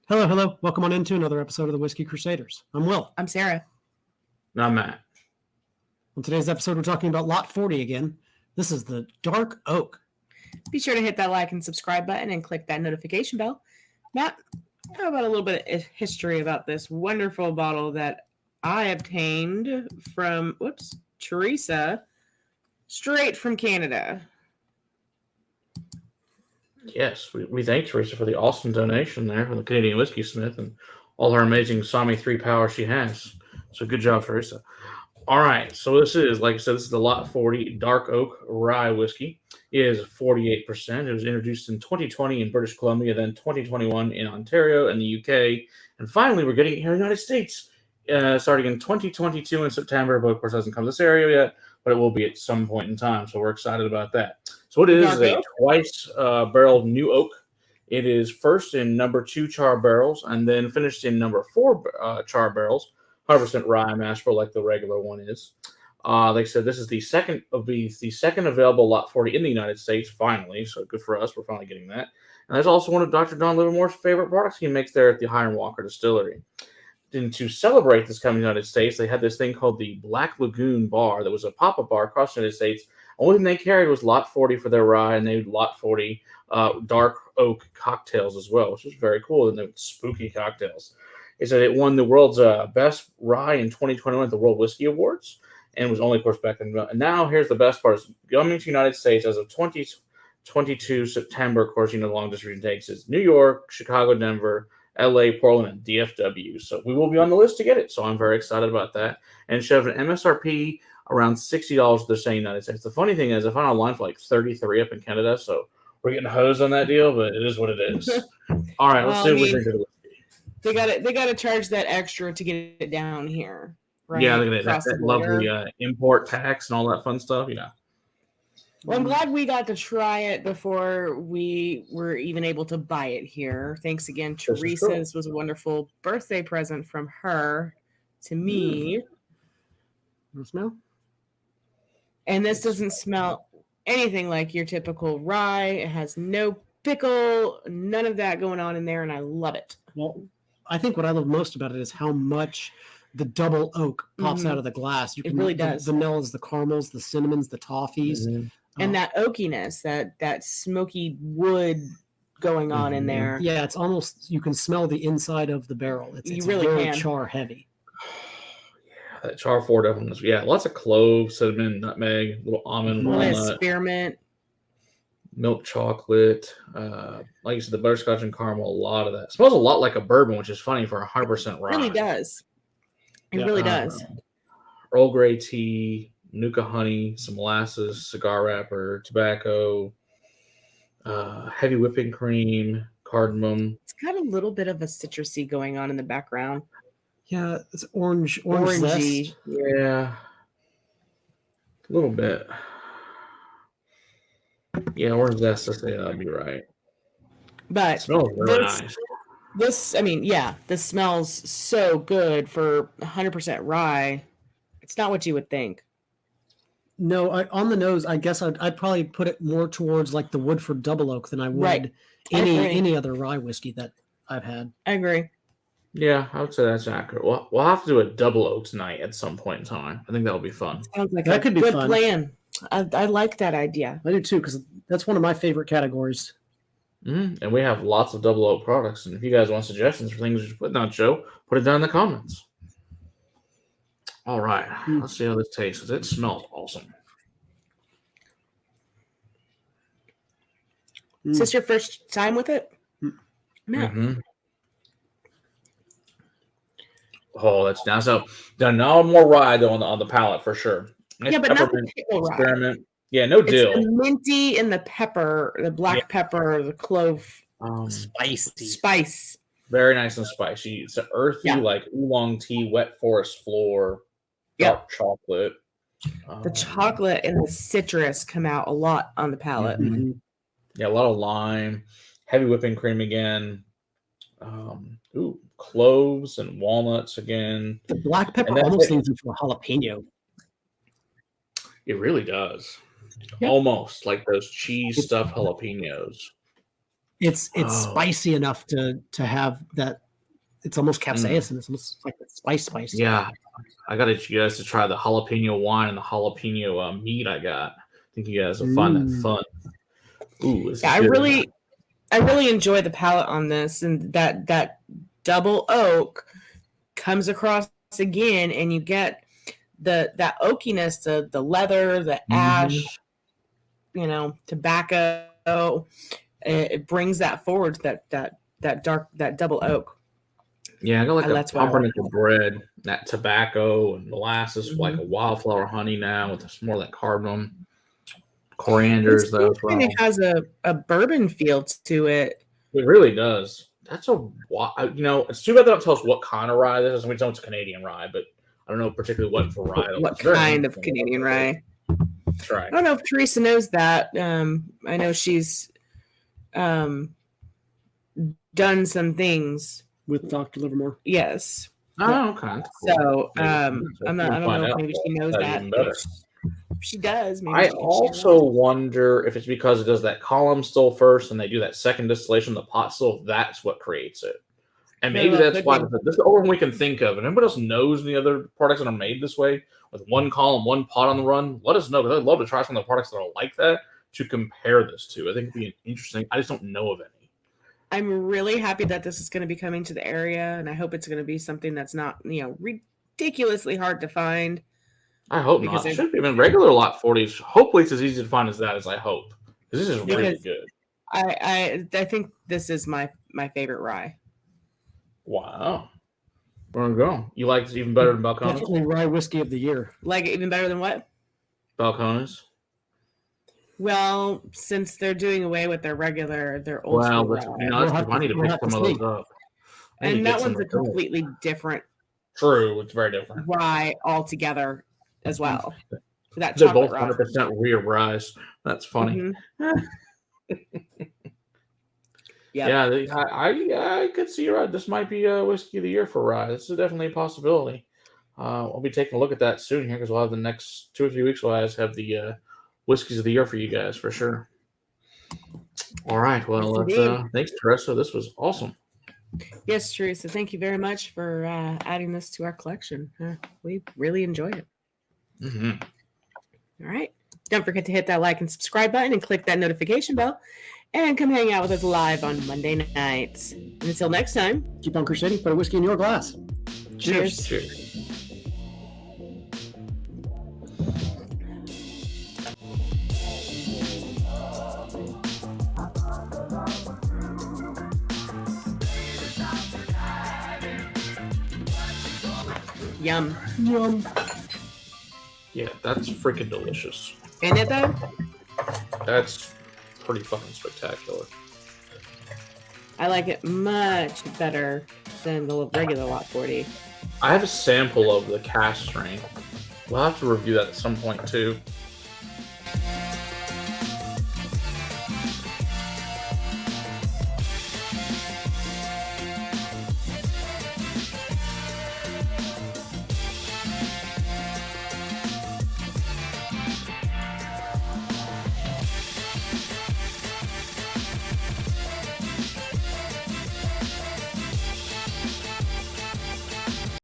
Hello, hello. Welcome on into another episode of the Whiskey Crusaders. I'm Will. I'm Sarah. Not Matt. On today's episode, we're talking about Lot 40 again. This is the Dark Oak. Be sure to hit that like and subscribe button and click that notification bell. Matt, how about a little bit of history about this wonderful bottle that I obtained from, Teresa, straight from Canada. Yes, we thank Teresa for the awesome donation there from the Canadian Whiskey Smith and all her amazing Sami 3 power she has. So good job, Teresa. All right, so this is, like I said, this is the Lot 40 Dark Oak Rye Whiskey. It is 48%. It was introduced in 2020 in British Columbia, then 2021 in Ontario and the UK. And finally, we're getting it here in the United States, starting in 2022 in September. But, of course, it hasn't come to this area yet, but it will be at some point in time. So we're excited about that. So it is a twice barreled new oak. It is first in number 2 char barrels and then finished in number 4 char barrels. 100% rye mash bill like the regular one is. Like I said, this is the second available Lot 40 in the United States, finally. So good for us. We're finally getting that. And that's also one of Dr. Don Livermore's favorite products he makes there at the Hiram Walker distillery. And to celebrate this coming to the United States, they had this thing called the Black Lagoon bar that was a pop-up bar across the United States. Only thing they carried was Lot 40 for their rye, and they had Lot 40 dark oak cocktails as well, which is very cool. And they're spooky cocktails. It said it won the world's best rye in 2021 at the World Whiskies Awards, and was only, of course, back then. And now here's the best part: is coming to the United States as of 2022 September. Of course, the long distribution takes is New York, Chicago, Denver, LA, Portland, and DFW. So we will be on the list to get it. So I'm very excited about that. And it should have an MSRP around $60. They're saying United States. The funny thing is, I found online for like 33 up in Canada. So we're getting hosed on that deal, but it is what it is. All right, let's see what we think of it. They got to charge that extra to get it down here, right? Yeah, look at that lovely import tax and all that fun stuff. Yeah. Well, I'm glad we got to try it before we were even able to buy it here. Thanks again, Teresa. This was a wonderful birthday present from her to me. Smell? And this doesn't smell anything like your typical rye. It has no pickle, none of that going on in there, and I love it. Well, I think what I love most about it is how much the double oak pops out of the glass. It really does. The vanillas, the caramels, the cinnamons, the toffees. And that oakiness, that smoky wood going on in there. Yeah, it's almost, you can smell the inside of the barrel. It's really very can. char heavy. Yeah, that char 4 definitely. Yeah, lots of clove, cinnamon, nutmeg, little almond, walnut. Spearmint. Milk chocolate, like you said, the butterscotch and caramel, a lot of that. It smells a lot like a bourbon, which is funny for 100% rye. It really does. It really does. Earl Grey tea, Nuka honey, some molasses, cigar wrapper, tobacco, heavy whipping cream, cardamom. It's got a little bit of a citrusy going on in the background. Yeah, it's orangey. Zest. Yeah, a little bit. Yeah, orange zest. That'd be right. But it smells really nice. This smells so good for 100% rye. It's not what you would think. No, on the nose, I guess I'd probably put it more towards like the Woodford Double Oak than I would any other rye whiskey that I've had. I agree. Yeah, I would say that's accurate. We'll have to do a double oak tonight at some point in time. I think that'll be fun. Sounds like that could be good fun. Plan. I like that idea. I do too, because that's one of my favorite categories. And we have lots of double oak products. And if you guys want suggestions for things you're putting on show, put it down in the comments. All right, let's see how this tastes. It smells awesome. Is this your first time with it? No. Oh, that's now so. Now more rye though on the palate for sure. Yeah, but not the pickle experiment. Rye. Yeah, no dill. It's the minty and the pepper, the black pepper, the clove. Spice. Very nice and spicy. It's an earthy, like oolong tea, wet forest floor, dark chocolate. The chocolate and the citrus come out a lot on the palate. Yeah, a lot of lime, heavy whipping cream again. Cloves and walnuts again. The black pepper almost seems like a jalapeno. It really does. Almost like those cheese stuffed jalapenos. It's spicy enough to have that. It's almost capsaicin. It's almost like that spice. Yeah, I got you guys to try the jalapeno wine and the jalapeno meat I got. I think you guys will find that fun. Ooh, yeah, I really enjoy the palate on this, and that double oak comes across again, and you get that oakiness, the leather, the ash, tobacco. It brings that forward. That double oak. Yeah, I got like a pumpernickel bread, that tobacco and molasses, like a wildflower honey now with more of that cardamom, corianders. Though it has a bourbon feel to it. It really does. That's it's too bad they don't tell us what kind of rye this is. We know it's Canadian rye, but I don't know particularly what variety. What kind of Canadian rye? That's right. I don't know if Teresa knows that. I know she's done some things with Dr. Livermore. Yes. Oh, okay. So I don't know if maybe she knows that. She does. Maybe I also wonder if it's because it does that column still first and they do that second distillation, the pot still, that's what creates it. And maybe that's why this is the only one we can think of. And anybody else knows any other products that are made this way with one column, one pot on the run, let us know, because I'd love to try some of the products that are like that to compare this to. I think it'd be interesting. I just don't know of any. I'm really happy that this is going to be coming to the area, and I hope it's going to be something that's not, ridiculously hard to find. I hope not. It should be in regular lot 40s. Hopefully, it's as easy to find as that as I hope, because this is really good. I think this is my favorite rye. Wow. Where we go? You like it even better than Balcones? Definitely Rye Whiskey of the Year. Like it even better than what? Balcones. Well, since they're doing away with their old school rye. I need to pick some of those up. And that one's a completely different. True, it's very different. Rye altogether as well. They're both 100% rear ryes. That's funny. Yeah, I could see you're right. This might be a whiskey of the year for rye. This is definitely a possibility. I'll be taking a look at that soon here because we'll have the next 2 or 3 weeks. We'll have the whiskeys of the year for you guys for sure. All right. Well, thanks, Teresa. This was awesome. Yes, Teresa. Thank you very much for adding this to our collection. We really enjoyed it. All right. Don't forget to hit that like and subscribe button and click that notification bell. And come hang out with us live on Monday nights. And until next time, keep on crusading. Put a whiskey in your glass. Cheers. Cheers. Yum. Yeah, that's freaking delicious. Ain't it though? That's pretty fucking spectacular. I like it much better than the regular Lot 40. I have a sample of the cask strain. We'll have to review that at some point too.